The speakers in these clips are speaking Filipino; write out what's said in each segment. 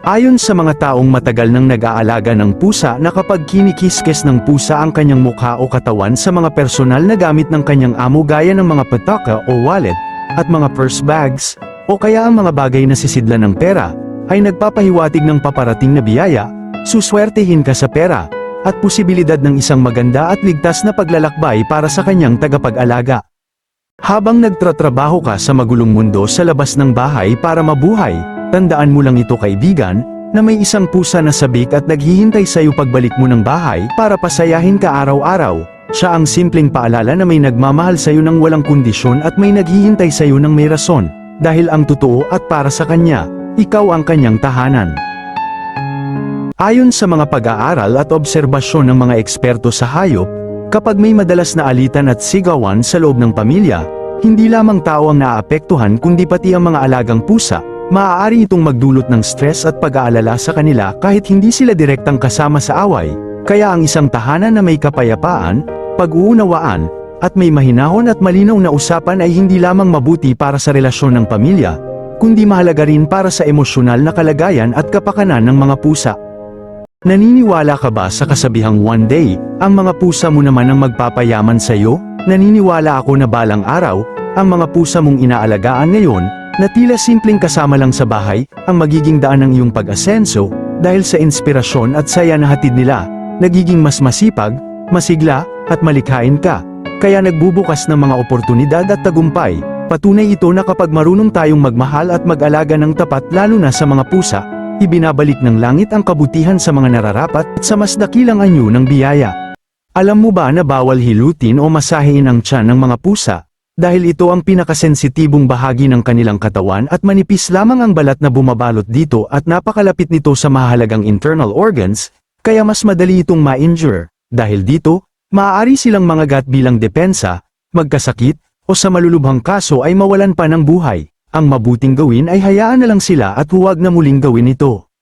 Ayon sa mga taong matagal nang nag-aalaga ng pusa na kapag kinikiskes ng pusa ang kanyang mukha o katawan sa mga personal na gamit ng kanyang amo gaya ng mga petaka o wallet, at mga purse bags, o kaya ang mga bagay na sisidlan ng pera, ay nagpapahiwatig ng paparating na biyaya, suswertehin ka sa pera, at posibilidad ng isang maganda at ligtas na paglalakbay para sa kanyang tagapag-alaga. Habang nagtratrabaho ka sa magulong mundo sa labas ng bahay para mabuhay, tandaan mo lang ito kaibigan, na may isang pusa na sabik at naghihintay sa iyo pagbalik mo ng bahay para pasayahin ka araw-araw. Siya ang simpleng paalala na may nagmamahal sa iyo ng walang kondisyon at may naghihintay sa iyo ng may rason, dahil ang totoo at para sa kanya, ikaw ang kanyang tahanan. Ayon sa mga pag-aaral at obserbasyon ng mga eksperto sa hayop, kapag may madalas na alitan at sigawan sa loob ng pamilya, hindi lamang tao ang naaapektuhan kundi pati ang mga alagang pusa. Maaari itong magdulot ng stress at pag-aalala sa kanila kahit hindi sila direktang kasama sa away, kaya ang isang tahanan na may kapayapaan, pag-uunawaan, at may mahinahon at malinaw na usapan ay hindi lamang mabuti para sa relasyon ng pamilya, kundi mahalaga rin para sa emosyonal na kalagayan at kapakanan ng mga pusa. Naniniwala ka ba sa kasabihang one day, ang mga pusa mo naman ang magpapayaman sa iyo? Naniniwala ako na balang araw, ang mga pusa mong inaalagaan ngayon, na tila simpleng kasama lang sa bahay, ang magiging daan ng iyong pag-asenso, dahil sa inspirasyon at saya na hatid nila, nagiging mas masipag, masigla, at malikhain ka. Kaya nagbubukas ng mga oportunidad at tagumpay. Patunay ito na kapag marunong tayong magmahal at mag-alaga ng tapat lalo na sa mga pusa, ibinabalik ng langit ang kabutihan sa mga nararapat at sa mas dakilang anyo ng biyaya. Alam mo ba na bawal hilutin o masahein ang tiyan ng mga pusa? Dahil ito ang pinakasensitibong bahagi ng kanilang katawan at manipis lamang ang balat na bumabalot dito at napakalapit nito sa mahalagang internal organs, kaya mas madali itong ma-injure. Dahil dito, maaari silang mangagat bilang depensa, magkasakit, o sa malulubhang kaso ay mawalan pa ng buhay. Ang mabuting gawin ay hayaan na lang sila at huwag na muling gawin ito.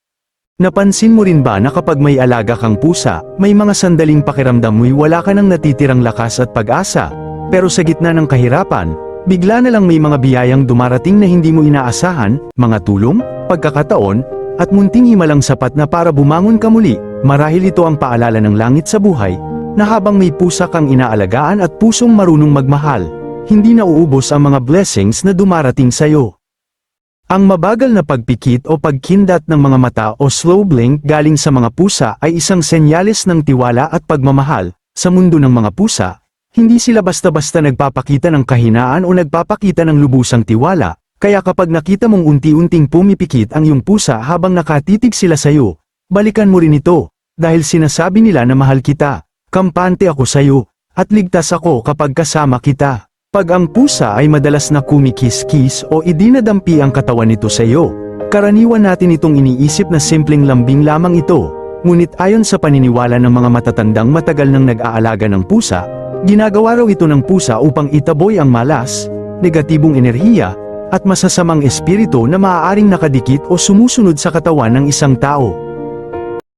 Napansin mo rin ba na kapag may alaga kang pusa, may mga sandaling pakiramdam mo'y wala ka nang natitirang lakas at pag-asa? Pero sa gitna ng kahirapan, bigla na lang may mga biyayang dumarating na hindi mo inaasahan, mga tulong, pagkakataon, at munting himalang sapat na para bumangon ka muli. Marahil ito ang paalala ng langit sa buhay, na habang may pusa kang inaalagaan at pusong marunong magmahal, hindi na uubos ang mga blessings na dumarating sa'yo. Ang mabagal na pagpikit o pagkindat ng mga mata o slow blink galing sa mga pusa ay isang senyales ng tiwala at pagmamahal. Sa mundo ng mga pusa, hindi sila basta-basta nagpapakita ng kahinaan o nagpapakita ng lubusang tiwala, kaya kapag nakita mong unti-unting pumipikit ang iyong pusa habang nakatitig sila sayo, balikan mo rin ito, dahil sinasabi nila na mahal kita, kampante ako sayo, at ligtas ako kapag kasama kita. Pag ang pusa ay madalas na kumikis-kis o idinadampi ang katawan nito sa iyo, karaniwan natin itong iniisip na simpleng lambing lamang ito, ngunit ayon sa paniniwala ng mga matatandang matagal nang nag-aalaga ng pusa, ginagawa raw ito ng pusa upang itaboy ang malas, negatibong enerhiya, at masasamang espiritu na maaaring nakadikit o sumusunod sa katawan ng isang tao.